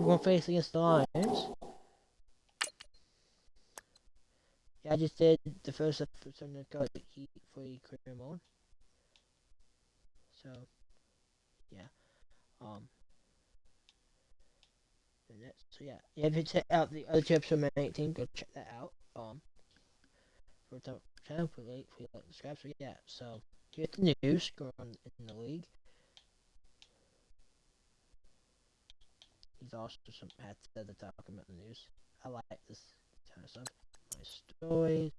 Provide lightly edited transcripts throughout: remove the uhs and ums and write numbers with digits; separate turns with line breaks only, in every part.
we're gonna face against the Lions. Yeah, I just did the first episode of the Heat for the career mode. So, yeah. So yeah. Yeah, if you check out the other two episodes of Madden 18, go check that out. For the channel, please like, subscribe. So yeah. So here's the news going on in the league. He's also some hats that are talking about the news. I like this kind of stuff. My stories.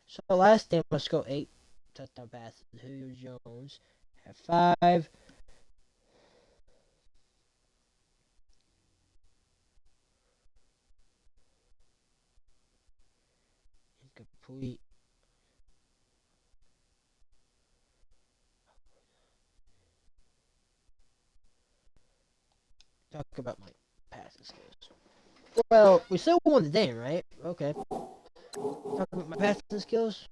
So last game, let's go 8 touchdown passes. Julio Jones had 5. Incomplete. Talk about my passing skills. Well, we still won the game, right? Okay. Talk about my passing skills.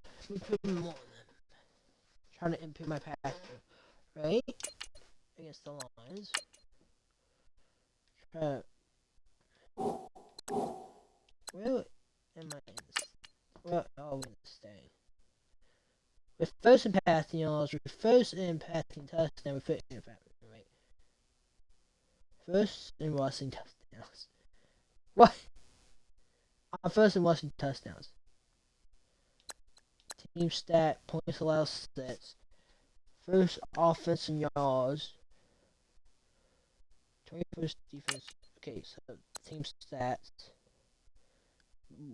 Trying to improve my passing, right? Against the Lions. Where am I in this? Well, oh, in this thing. With first in passing yards, with first in passing touchdown, with first in passing, right? First in rushing touchdowns. What? First in rushing touchdowns. Team stat, points allowed stats. First offense in yards. 21st defense. Okay, so team stats.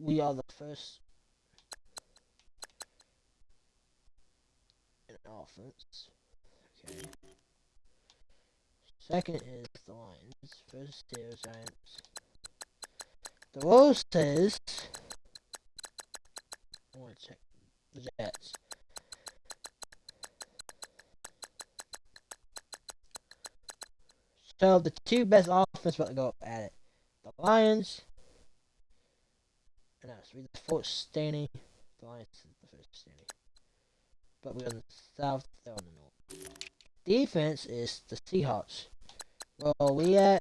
We are the first in offense. Okay. Second is the Lions. First is Giants. The worst is. I want to check the Jets. So the two best offense about to go at it. The Lions and us. We're the fourth standing. The Lions is the first standing. But we're on the south, they're on the north. Defense is the Seahawks. Well, we're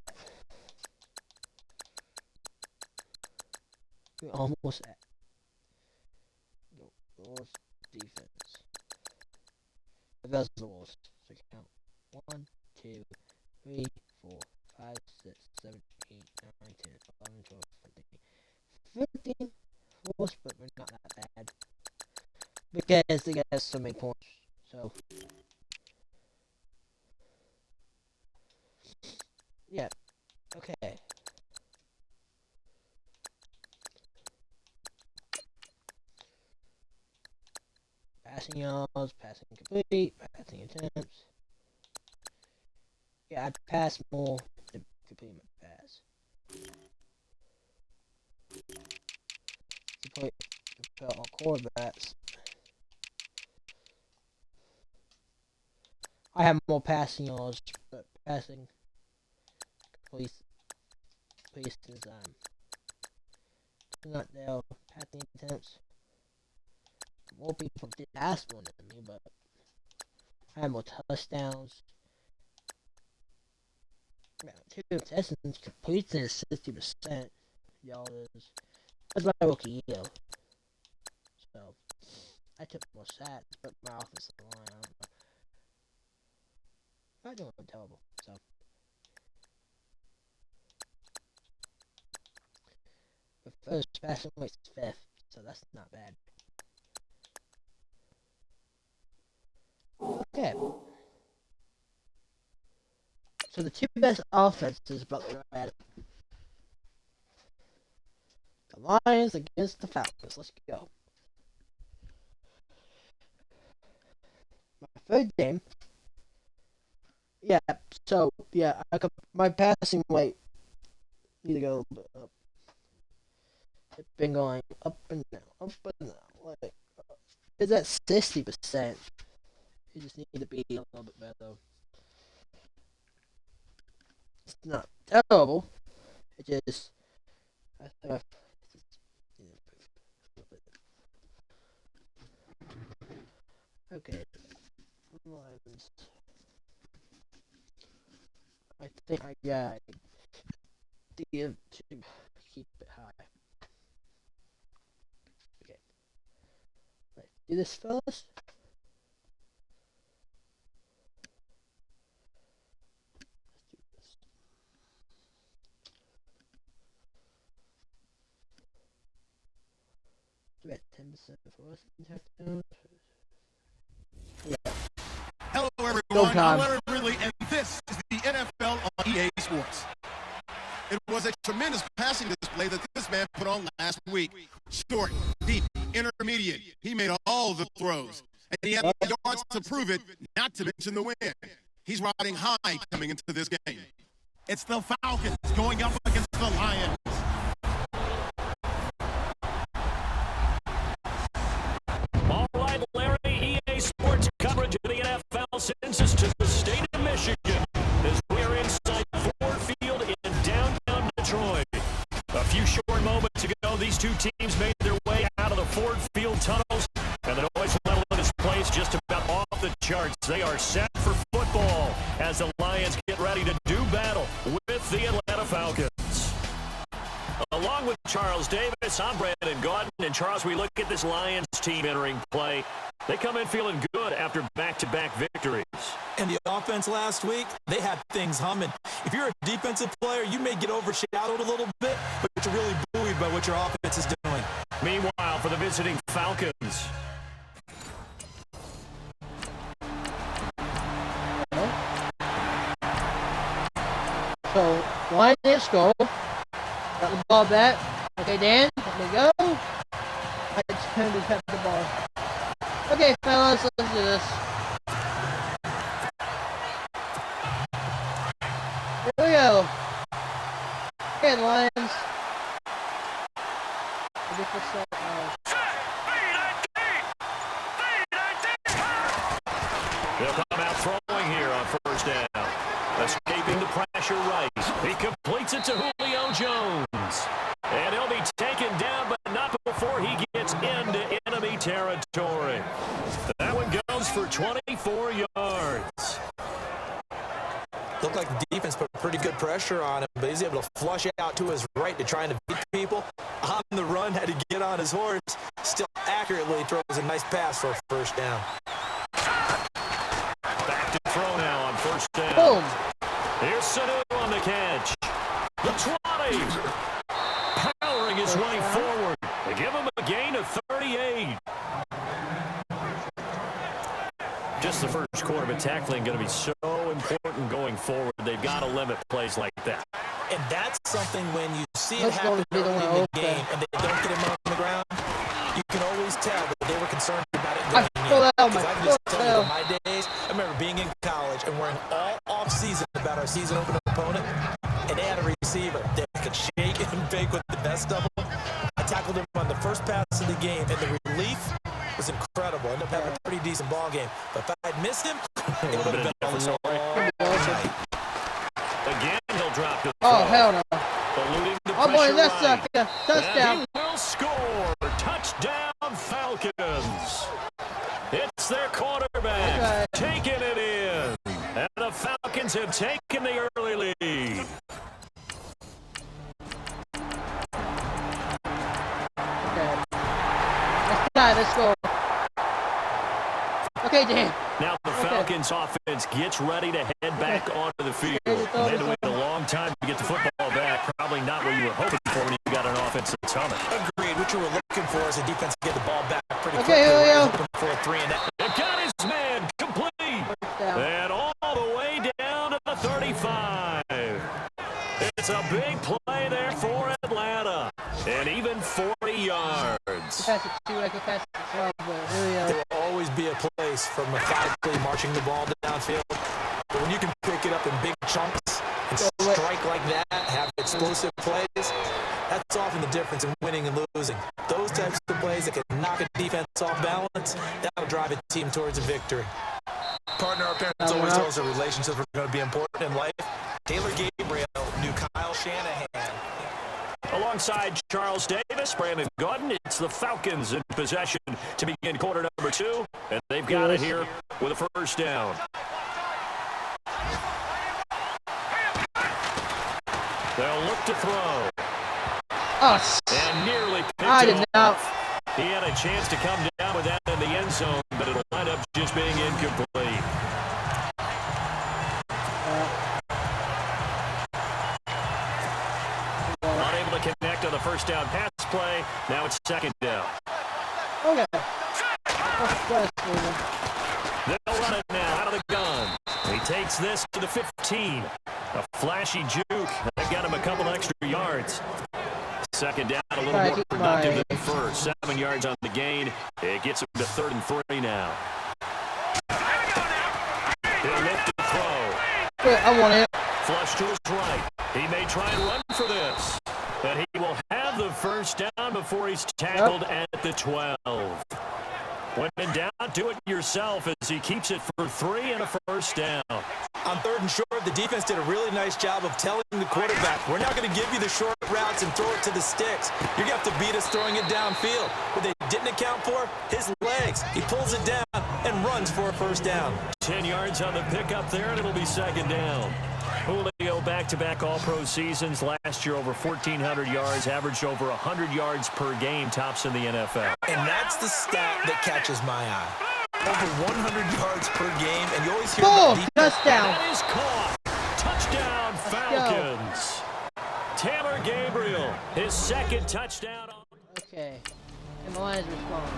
almost at the worst defense. But that's the worst. So count 1, 2, 3, 4, 5, 6, 7, 8, 9, 10, 11, 12, 13. 15 worst, but we're not that bad. Because they got so many points. So yeah. Okay. Passing yards, passing complete, passing attempts. Yeah, I pass more than complete my pass. To put on quarterbacks. I have more passing yards, but passing complete is not there. Passing attempts. More people did pass more than me, but I have more touchdowns. Yeah, 2 contestants completion is 60%. Y'all is that's my rookie year. So I took more sacks, but my offensive line, I don't know. I'm doing terrible. So the first passing rate's 5th, so that's not bad. Okay. So the two best offenses, but they're at the Lions against the Falcons. Let's go. My third game. Yeah. So yeah, my passing rate need to go a little bit up. It's been going up and down, up and down. Like it's at 60%. You just need to be a little bit better. It's not terrible. It just I think I okay. I think I got to keep it high. Okay. Let's do this, fellas. We're at 10% for us. Yeah.
Hello, everyone. I'm Larry Ridley, and this is the NFL on EA Sports. It was a tremendous passing display that this man put on last week. Short, deep, intermediate. He made all the throws, and he had the yards to prove it, not to mention the win. He's riding high coming into this game. It's the Falcons going up against the Lions.
All right, Larry, EA Sports coverage of the NFL sends us to the state of Michigan as we're inside Ford Field in downtown Detroit. A few short moments ago, these two teams made their way out of the Ford Field tunnels, and the noise level in this place just about off the charts. They are set for football as the Lions get ready to do battle with the Atlanta Falcons. Along with Charles Davis, I'm Brandon Gaudin. And Charles, we look at this Lions team entering play. They come in feeling good after back-to-back victories.
And the offense last week, they had things humming. If you're a defensive player, you may get overshadowed a little bit, but you're really buoyed by what your offense is doing.
Meanwhile, for the visiting Falcons.
So, Lions score. Got the ball back. Okay, Dan, let me go. It's time to tap the ball. Okay, fellas, let's do this. Here we go. Okay, Lions.
They'll come out throwing here on first down. Escaping the pressure right. He completes it to Julio Jones. And he'll be taken down, but not before he gets into enemy territory. That one goes for 24 yards.
Looked like the defense put pretty good pressure on him, but he's able to flush out to his right to try and beat people. On the run, had to get on his horse. Still accurately throws a nice pass for a first down.
Back to throw now on first down.
Boom.
Here's Sanu on the catch. The 20. Powering his way forward. They give him a gain of 38. Just the first quarter, but tackling going to be so important going forward. They've got to limit plays like that.
And that's something when you see it happen early in the game and they don't get him on the ground, you can always tell that they were concerned about it going in. Because I can just tell you in my days, I remember being in college and worrying all off-season about our season opener opponent, and they had a receiver that could shake and bake with the best of them. I tackled him on the first pass of the game, and the relief was incredible. Ended up having a pretty decent ball game. But if I had missed him, it would have been all night.
Again, he'll drop the
Oh, hell no.
eluding the
Oh, boy,
pressure
that's
right.
a touchdown.
And he will score. Touchdown, Falcons. It's their quarterback taking it in. And the Falcons have taken the early lead.
Okay. Let's go. Okay, Dan.
Now the Falcons offense gets ready to head back onto the field. They had to wait a long time to get the football back. Probably not what you were hoping for when you got an offense that's humming.
Agreed. What you were looking for is a defense to get the ball back pretty quickly.
Okay, here we go.
Looking for a 3 and out.
It got his man complete. And all the way down to the 35. It's a big play there for Atlanta. And even 40 yards.
Pass it to, I could pass it to 12, but here we go.
There will always be a place for methodically marching the ball downfield. But when you can pick it up in big chunks and strike like that, have explosive plays, that's often the difference in winning and losing. Those types of plays that can knock a defense off balance, that'll drive a team towards a victory. Partner, our parents always tell us that relationships are going to be important in life. Taylor Gabriel knew Kyle Shanahan.
Alongside Charles Davis, Brandon Gaudin, it's the Falcons in possession to begin quarter number 2, and they've got it here with a first down. They'll look to throw.
Oh,
And nearly picked
I did
it
not.
off. He had a chance to come down with that in the end zone, but it'll wind up just being incomplete. Unable to connect on the first down pass play. Now it's second down.
Okay.
They'll run it now out of the gun. He takes this to the 15. A flashy juke. That got him a couple extra yards. Second down, a little more productive than first. 7 yards on the gain. It gets him to 3rd and 3 now. He'll look to throw.
I want it.
Flush to his right. He may try and run for this. But he will have the first down before he's tackled at the 12. When in doubt, do it yourself as he keeps it for 3 and a first down.
On 3rd and short, the defense did a really nice job of telling the quarterback, we're not going to give you the short routes and throw it to the sticks. You're going to have to beat us throwing it downfield. What they didn't account for, his legs. He pulls it down and runs for a first down.
10 yards on the pickup there, and it'll be second down. Julio back-to-back All-Pro seasons. Last year over 1,400 yards, averaged over 100 yards per game, tops in the NFL.
And that's the stat that catches my eye. Over 100 yards per game, and you always hear about
touchdown.
That is caught. Touchdown, Falcons. Taylor Gabriel, his second touchdown.
Okay. And the Lions respond.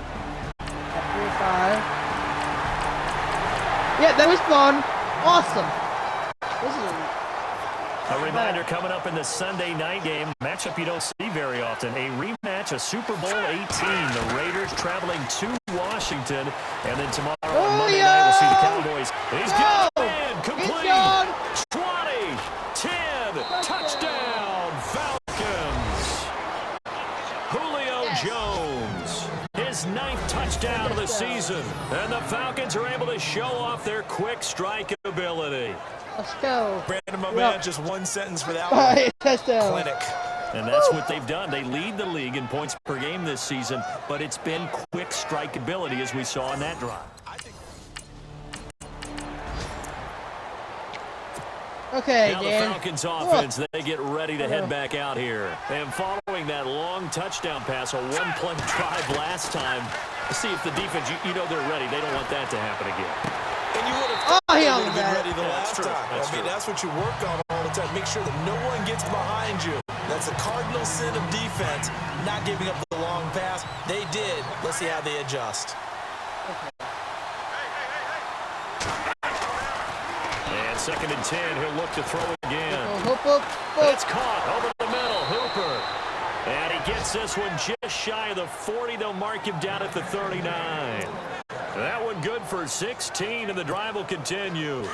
At 3-5. Yeah, they respond. Awesome. This is
a reminder coming up in the Sunday night game, matchup you don't see very often, a rematch of Super Bowl 18. The Raiders traveling to Washington, and then tomorrow on Monday night we'll see the Cowboys. He's got it in, complete, 20, 10, touchdown, Falcons. Julio Jones, his 9th touchdown of the season, and the Falcons are able to show off their quick strike ability.
Let's go.
Brandon, my man, just one sentence for that one.
Touchdown.
Clinic.
And that's what they've done. They lead the league in points per game this season, but it's been quick strike ability as we saw in that drive.
Okay,
now
Dan.
the Falcons offense, they get ready to head back out here. And following that long touchdown pass, a one-play drive last time, see if the defense, you know they're ready. They don't want that to happen again.
And you would have thought they would have been ready the last time.
I mean,
that's what you work on all the time. Make sure that no one gets behind you. That's a cardinal sin of defense, not giving up the long pass. They did. Let's see how they adjust.
And 2nd and 10, he'll look to throw again.
It's
caught over the middle, Hooper. And he gets this one just shy of the 40. They'll mark him down at the 39. That one good for 16, and the drive will continue.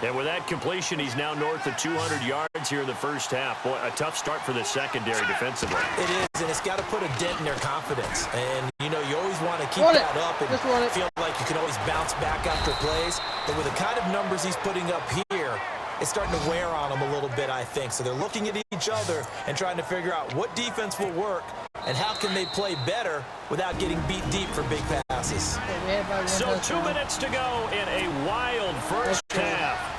And with that completion, he's now north of 200 yards here in the first half. Boy, a tough start for the secondary defensively.
It is, and it's got to put a dent in their confidence. And, you know, you always want to keep that up and feel like you can always bounce back after plays. But with the kind of numbers he's putting up here, it's starting to wear on them a little bit, I think. So they're looking at each other and trying to figure out what defense will work and how can they play better without getting beat deep for big passes.
So 2 minutes to go in a wild first half.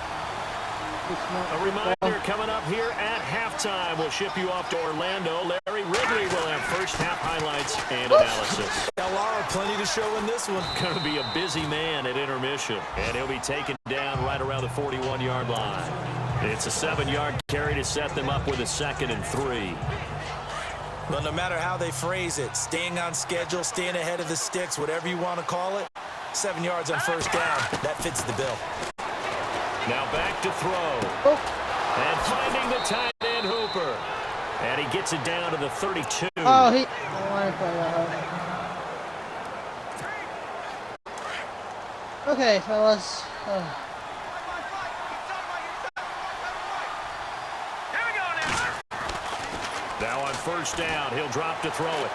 A reminder coming up here at halftime. We'll ship you off to Orlando. Larry Ridley will have first half highlights and analysis.
Lara, plenty to show in this one.
Going to be a busy man at intermission, and he'll be taken down right around the 41-yard line. It's a 7-yard carry to set them up with a 2nd and 3.
Well, no matter how they phrase it, staying on schedule, staying ahead of the sticks, whatever you want to call it, 7 yards on first down, that fits the bill.
Now back to throw. And finding the tight end, Hooper. And he gets it down to the 32.
Oh, he... Okay, fellas.
Now on first down, he'll drop to throw it.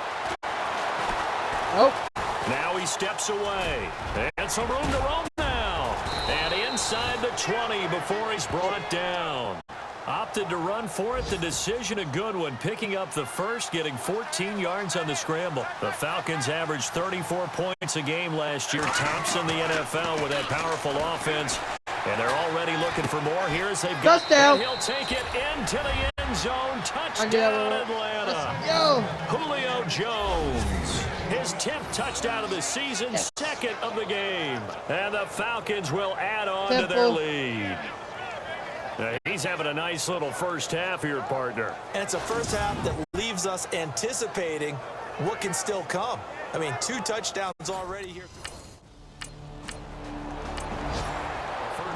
Now he steps away. And some room to roam now. And inside the 20 before he's brought down. Opted to run for it. The decision a good one. Picking up the first, getting 14 yards on the scramble. The Falcons averaged 34 points a game last year. Tops in the NFL with that powerful offense. And they're already looking for more. Here as they've got
touchdown.
He'll take it into the end zone. Touchdown, Atlanta. Julio Jones. His 10th touchdown of the season, second of the game. And the Falcons will add on to their lead. He's having a nice little first half here, partner.
And it's a first half that leaves us anticipating what can still come. I mean, 2 touchdowns already here.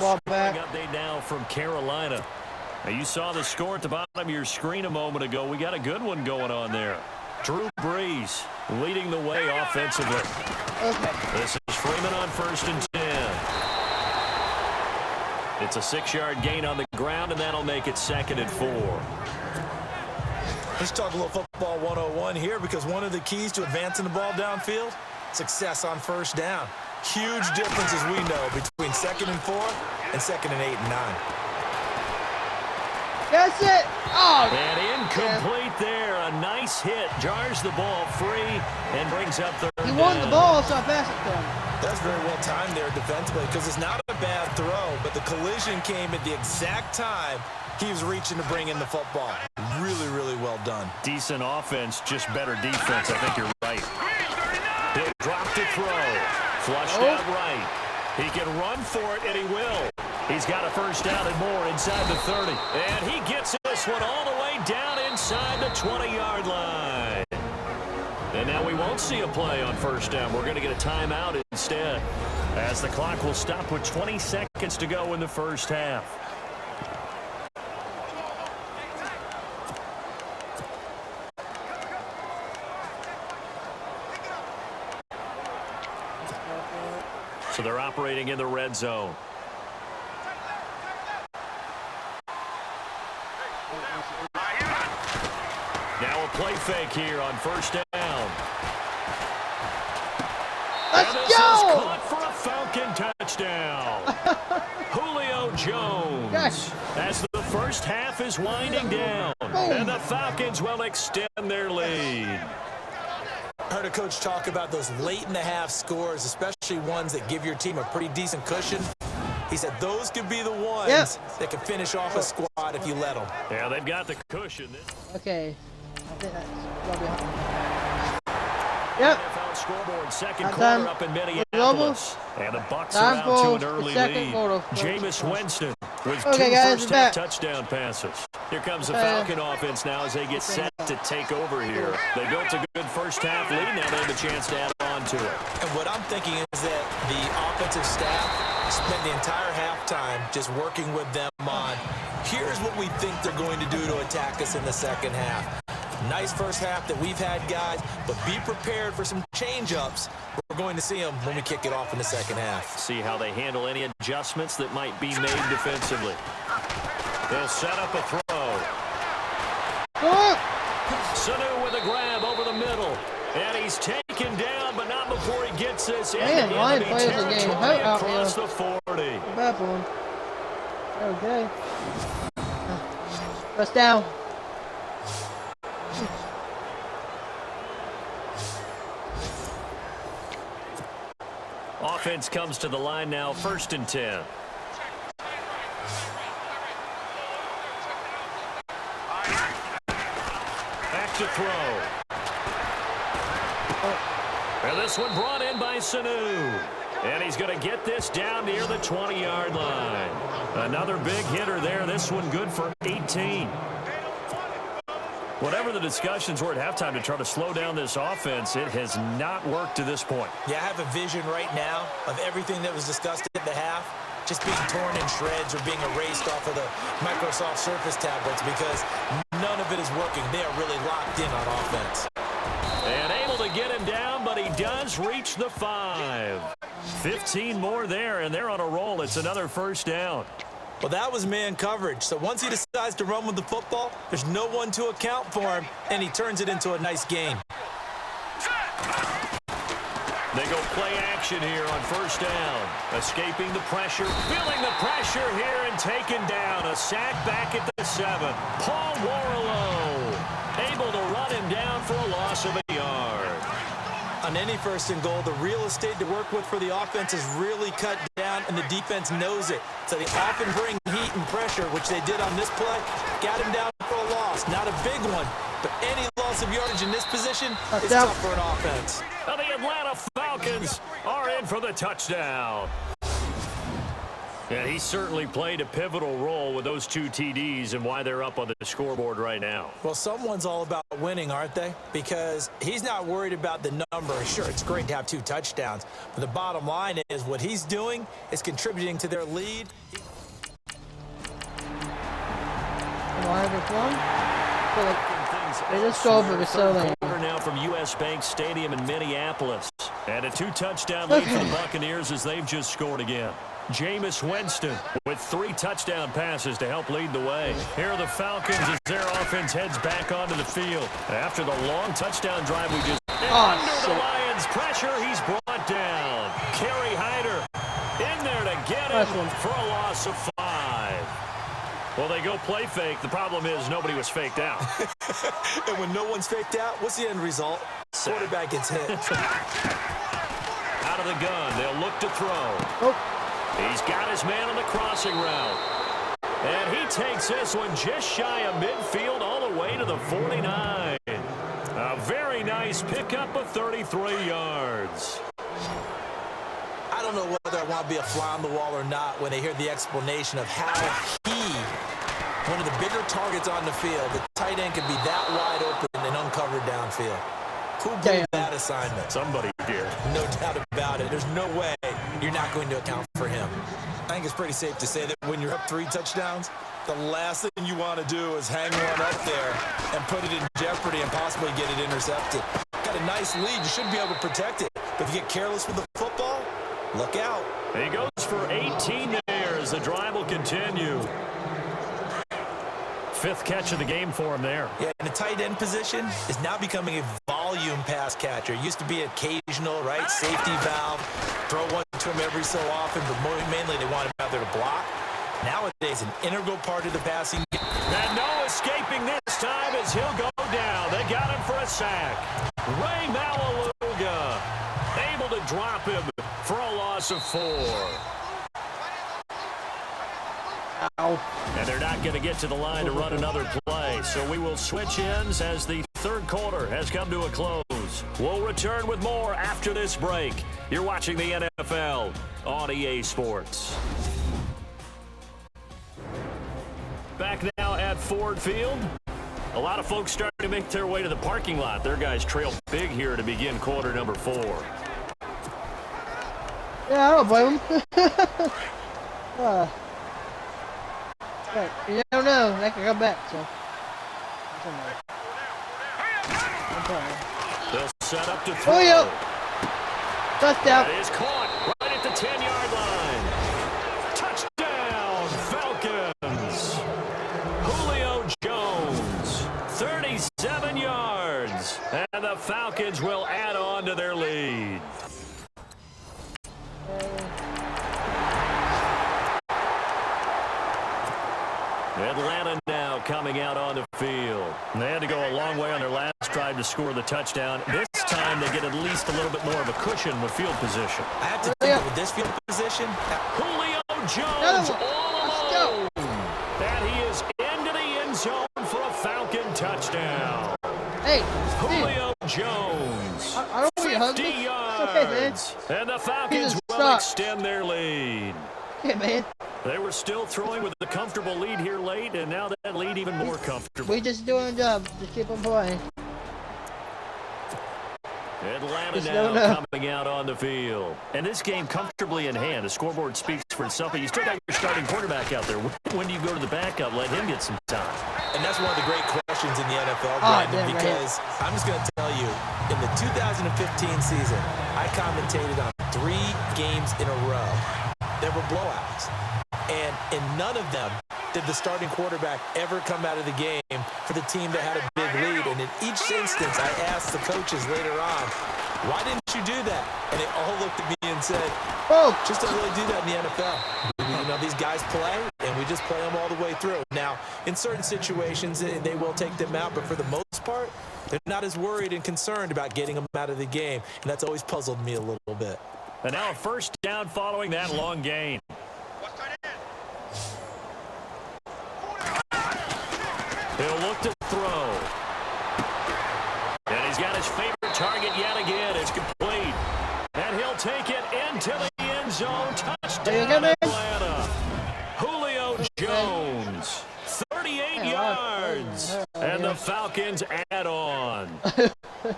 Ball back.
Update now from Carolina. Now, you saw the score at the bottom of your screen a moment ago. We got a good one going on there. Drew Brees leading the way offensively.
Okay.
This is Freeman on 1st and 10. It's a 6-yard gain on the ground, and that'll make it 2nd and 4.
Let's talk a little football 101 here, because one of the keys to advancing the ball downfield, success on first down. Huge difference, as we know, between 2nd and 4 and 2nd and 8 and 9.
That's it. Oh,
and incomplete there. A nice hit. Jars the ball free and brings up 3rd down.
He won the ball, so I passed it to him.
That's very well timed there defensively, because it's not a bad throw, but the collision came at the exact time he was reaching to bring in the football. Really, really well done.
Decent offense, just better defense. I think you're right. He'll drop to throw. Flushed out right. He can run for it, and he will. He's got a first down and more inside the 30. And he gets this one all the way down inside the 20-yard line. And now we won't see a play on first down. We're going to get a timeout instead, as the clock will stop with 20 seconds to go in the first half. So they're operating in the red zone. Now a play fake here on first down.
Let's
and this
go!
is caught for a Falcon touchdown. Julio Jones. As the first half is winding down. And the Falcons will extend their lead.
I heard a coach talk about those late-in-the-half scores, especially ones that give your team a pretty decent cushion. He said those could be the ones that can finish off a squad if you let them.
Yeah, they've got the cushion.
Okay. I think that's probably Yep.
NFL scoreboard, second quarter
Time.
up in Minneapolis. And the Bucs are
Time
out to an
for
early
the second
lead.
quarter.
Jameis Winston with
Okay,
2
guys,
first-half
we're back.
touchdown passes. Here comes the Falcon offense now as they get set to take over here. They built a good first-half lead. Now they have a chance to add on to it.
And what I'm thinking is that the offensive staff spent the entire halftime just working with them on, here's what we think they're going to do to attack us in the second half. Nice first half that we've had, guys, but be prepared for some change-ups. We're going to see them when we kick it off in the second half.
See how they handle any adjustments that might be made defensively. They'll set up a throw. Sanu with a grab over the middle. And he's taken down, but not before he gets this in.
Man, Lion players are getting hurt out
across
here.
the 40.
Bad one. Okay. Press down.
Offense comes to the line now, 1st and 10. Back to throw. And this one brought in by Sanu. And he's going to get this down near the 20-yard line. Another big hitter there. This one good for 18. Whatever the discussions were at halftime to try to slow down this offense, it has not worked to this point.
Yeah, I have a vision right now of everything that was discussed at the half just being torn in shreds or being erased off of the Microsoft Surface tablets, because none of it is working. They are really locked in on offense.
And able to get him down, but he does reach the 5. 15 more there, and they're on a roll. It's another first down.
Well, that was man coverage. So once he decides to run with the football, there's no one to account for him, and he turns it into a nice gain.
They go play action here on first down. Escaping the pressure, feeling the pressure here, and taken down. A sack back at the 7. Paul Warlow able to run him down for a loss of a yard.
on any first and goal, the real estate to work with for the offense is really cut down, and the defense knows it. So they often bring heat and pressure, which they did on this play. Got him down for a loss. Not a big one, but any loss of yardage in this position is tough for an offense.
And the Atlanta Falcons are in for the touchdown. Yeah, he certainly played a pivotal role with those 2 TDs and why they're up on the scoreboard right now.
Well, someone's all about winning, aren't they? Because he's not worried about the number. Sure, it's great to have 2 touchdowns, but the bottom line is what he's doing is contributing to their lead.
They just go over the ceiling.
Now from U.S. Bank Stadium in Minneapolis. And a 2-touchdown lead for the Buccaneers as they've just scored again. Jameis Winston with 3 touchdown passes to help lead the way. Here are the Falcons as their offense heads back onto the field. After the long touchdown drive we just... under the Lions' pressure, he's brought down. Kerry Hyder in there to get him for a loss of 5. Well, they go play fake. The problem is nobody was faked out.
And when no one's faked out, what's the end result? Quarterback gets hit.
Out of the gun, they'll look to throw. He's got his man on the crossing route. And he takes this one just shy of midfield all the way to the 49. A very nice pickup of 33 yards.
I don't know whether I want to be a fly on the wall or not when I hear the explanation of how one of the bigger targets on the field, the tight end, could be that wide open and uncovered downfield. Who gave that assignment?
Somebody did.
No doubt about it. There's no way you're not going to account for him. I think it's pretty safe to say that when you're up 3 touchdowns, the last thing you want to do is hang one up there and put it in jeopardy and possibly get it intercepted. Got a nice lead. You should be able to protect it. But if you get careless with the football, look out.
He goes for 18 there as the drive will continue. 5th catch of the game for him there. Yeah, and the tight end position is now becoming a volume pass catcher. It used to be occasional, right? Safety valve. Throw one to him every so often, but mainly they want him out there to block. Nowadays, an integral part of the passing game. And no escaping this time as he'll go down. They got him for a sack. Ray Malaluga able to drop him for a loss of 4.
Ow.
And they're not going to get to the line to run another play. So we will switch ends as the 3rd quarter has come to a close. We'll return with more after this break. You're watching the NFL on EA Sports. Back now at Ford Field. A lot of folks starting to make their way to the parking lot. Their guys trail big here to begin quarter number 4.
Yeah, I don't blame them. But you don't know. They can come back, so.
They'll set up to throw.
Oh, yeah. Touchdown.
That is caught right at the 10-yard line. Touchdown, Falcons. Julio Jones, 37 yards. And the Falcons will add on to their lead. Atlanta now coming out on the field. They had to go a long way on their last drive to score the touchdown. This time they get at least a little bit more of a cushion with field position.
I have to think with this field position.
Julio Jones all alone. And he is into the end zone for a Falcon touchdown.
Hey,
Julio Jones,
I don't want
50
you
yards.
Okay, man.
And the Falcons will extend their lead.
Hey, man.
They were still throwing with a comfortable lead here late, and now that lead even more comfortable.
We just doing a job. Just keep on playing.
Atlanta now coming out on the field. And this game comfortably in hand. The scoreboard speaks for itself, but you still got your starting quarterback out there. When do you go to the backup? Let him get some time.
And that's one of the great questions in the NFL, Brandon, because I'm just going to tell you, in the 2015 season, I commentated on 3 games in a row. There were blowouts. And in none of them did the starting quarterback ever come out of the game for the team that had a big lead. And in each instance, I asked the coaches later on, why didn't you do that? And they all looked at me and said, just don't really do that in the NFL. You know, these guys play, and we just play them all the way through. Now, in certain situations, they will take them out, but for the most part, They're not as worried and concerned about getting him out of the game, and that's always puzzled me a little bit.
And now a first down following that long gain. He'll look to throw. And he's got his favorite target yet again. It's complete. And he'll take it into the end zone. Touchdown, Atlanta. Julio Jones. 38 yards. And the Falcons add on.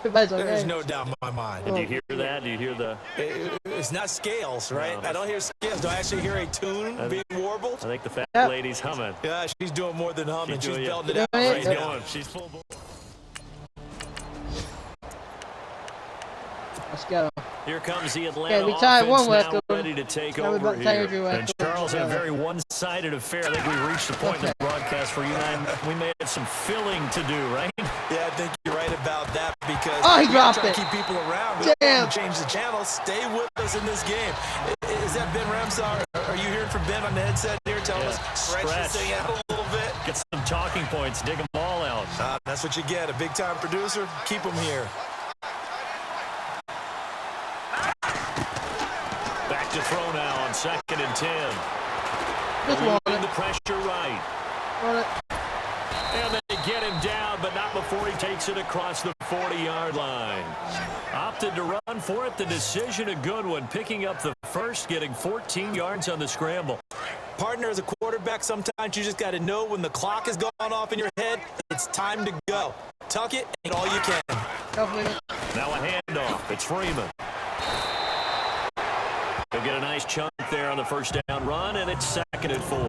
There's no doubt in my mind.
Did you hear that? Do you hear the...
It's not scales, right? No. I don't hear scales. Do I actually hear a tune being warbled?
I think the fat lady's humming.
Yeah, she's doing more than humming. She's belting it out
right
now.
Going. She's full ball.
Let's go.
Here comes the Atlanta
we tied
offense
one,
now ready to take over here. And Charles, in a very one-sided affair. I think we reached the point in the broadcast for you and I. We may have some filling to do, right?
Yeah, I think you're right about that because
he dropped it.
Keep people around.
Damn.
Change the channel. Stay with us in this game. Is that Ben Ramsar? Are you hearing from Ben on the headset here? Tell us. Stretch this thing out a little bit.
Get some talking points. Dig them all out.
That's what you get. A big-time producer. Keep them here.
Back to throw now on 2nd and 10.
Just
the pressure right. And they get him down, but not before he takes it across the 40-yard line. Opted to run for it. The decision a good one. Picking up the first, getting 14 yards on the scramble.
Partner, as a quarterback, sometimes you just got to know when the clock has gone off in your head, it's time to go. Tuck it and all you can.
Now a handoff. It's Freeman. He'll get a nice chunk there on the first down run, and it's 2nd and 4.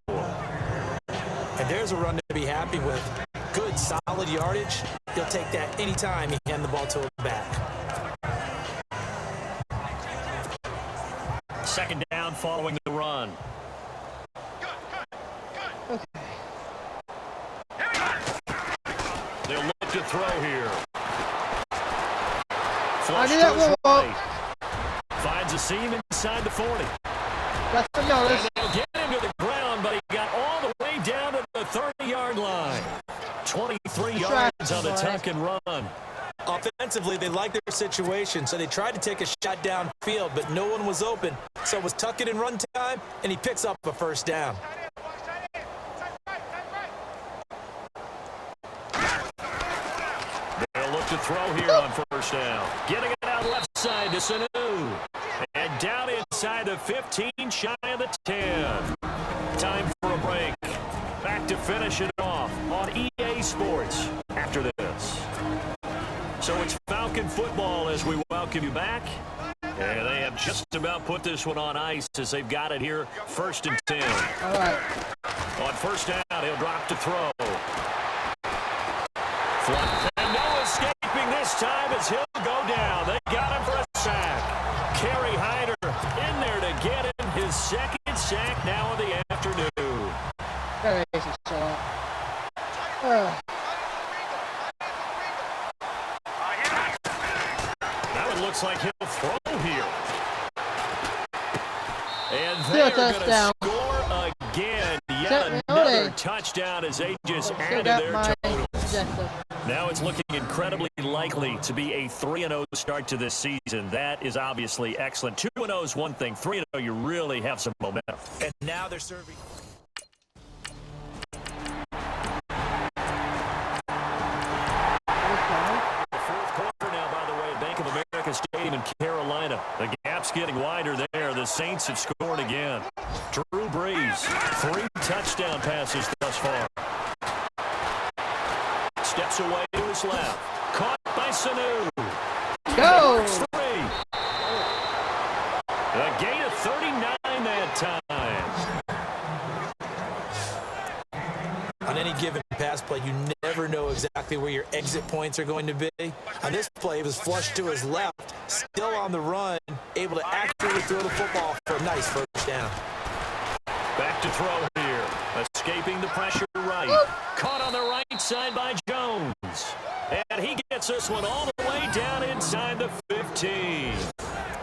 And there's a run to be happy with. Good, solid yardage. He'll take that anytime you hand the ball to him back.
2nd down following the run. They'll look to throw here. Flush to his right. Finds a seam inside the 40.
That's the notice.
They'll get him to the ground, but he got all the way down to the 30-yard line. 23 yards on the tuck and run.
Offensively, they liked their situation, so they tried to take a shot downfield, but no one was open. So it was tuck it and run time, and he picks up a first down.
They'll look to throw here on first down. Getting it out left side to Sanu. And down inside the 15, shy of the 10. Time for a break. Back to finish it off on EA Sports after this. So it's Falcon football as we welcome you back. And they have just about put this one on ice as they've got it here, 1st and 10.
All right.
On first down, he'll drop to throw. And no escaping this time as he'll go down. They got him for a sack. Kerry Hyder in there to get him his 2nd sack now of the afternoon.
Very easy shot.
Now it looks like he'll throw here. And they're going to score again. Yet another touchdown as they just added their total. Now it's looking incredibly likely to be a 3-0 start to this season. That is obviously excellent. 2-0 is one thing. 3-0, you really have some momentum.
And now they're serving.
Fourth quarter now, by the way, Bank of America Stadium in Carolina. The gap's getting wider there. The Saints have scored again. Drew Brees, 3 touchdown passes thus far. Steps away to his left. Caught by Sanu.
Go!
3. A gain of 39 that time.
On any given pass play, you never know exactly where your exit points are going to be. On this play, it was flushed to his left, still on the run, able to accurately throw the football for a nice first down.
Back to throw here. Escaping the pressure right. Caught on the right side by Jones. And he gets this one all the way down inside the 15.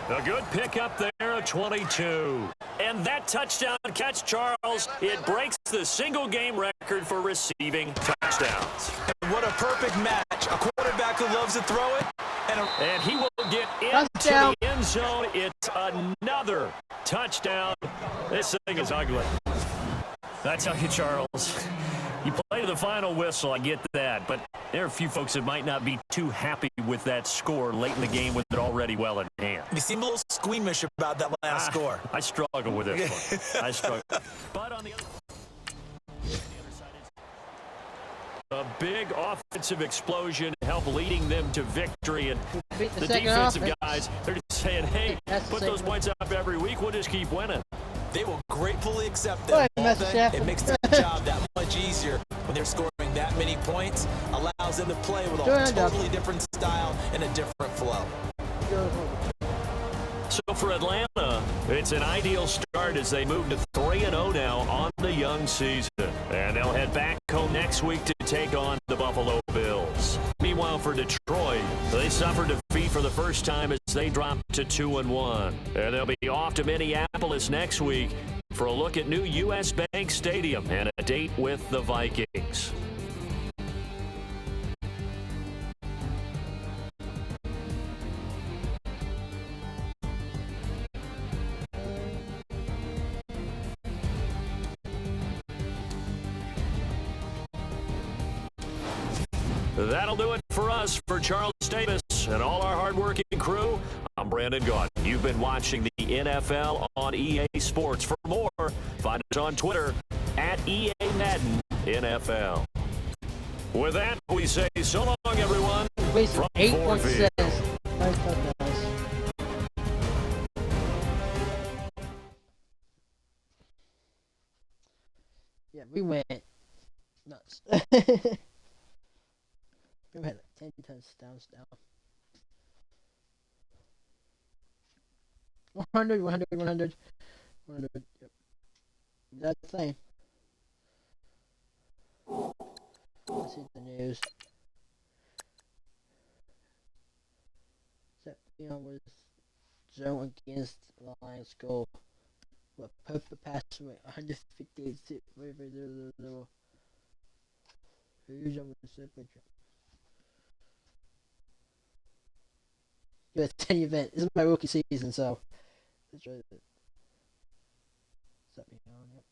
A good pickup there, a 22. And that touchdown catch, Charles, it breaks the single-game record for receiving touchdowns.
what a perfect match. A quarterback who loves to throw it.
And he will get into the end zone. It's another touchdown. This thing is ugly. I tell you, Charles, you play to the final whistle, I get that, but there are a few folks that might not be too happy with that score late in the game with it already well in hand.
You seem a little squeamish about that last score.
I struggle with this one. I struggle. But on the other side, a big offensive explosion help leading them to victory, and the defensive guys, they're just saying, hey, put those points up every week, we'll just keep winning.
They will gratefully accept that. It makes their job that much easier when they're scoring that many points. Allows them to play with a totally different style and a different flow.
So for Atlanta, it's an ideal start as they move to 3-0 now on the young season. And they'll head back home next week to take on the Buffalo Bills. Meanwhile, for Detroit, they suffered defeat for the first time as they dropped to 2-1. And they'll be off to Minneapolis next week for a look at new U.S. Bank Stadium and a date with the Vikings. That'll do it for us. For Charles Davis and all our hardworking crew, I'm Brandon Gaudin. You've been watching the NFL on EA Sports. For more, find us on Twitter at EA Madden NFL. With that, we say so long, everyone. From 8.6.
Yeah, we went nuts. We had like 10 touchdowns now. 100, 100, 100, 100. Yep. That's the same. Let's see the news. Seppion was zone against the Lions goal. But Pope passed away 158. Who's over the picture? It's 10 event. This is my rookie season, so let's try it. Set me on, yep.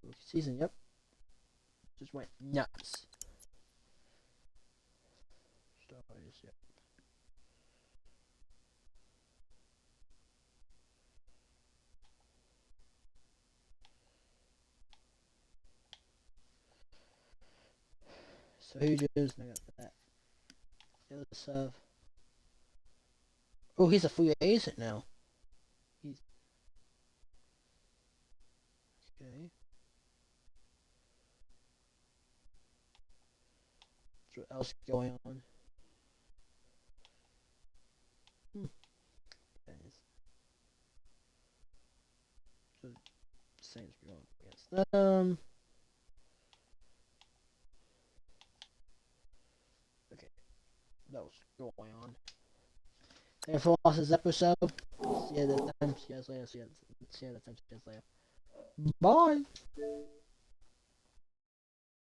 Rookie season, yep. Just went nuts. Stars, yep. So who just I got that. The other stuff. Oh, he's a free agent now. He's okay. What else is going on? So Saints going against them. That was going on. Thank you for this episode. See you next time. See you guys later. See you next time. See you guys later. Bye.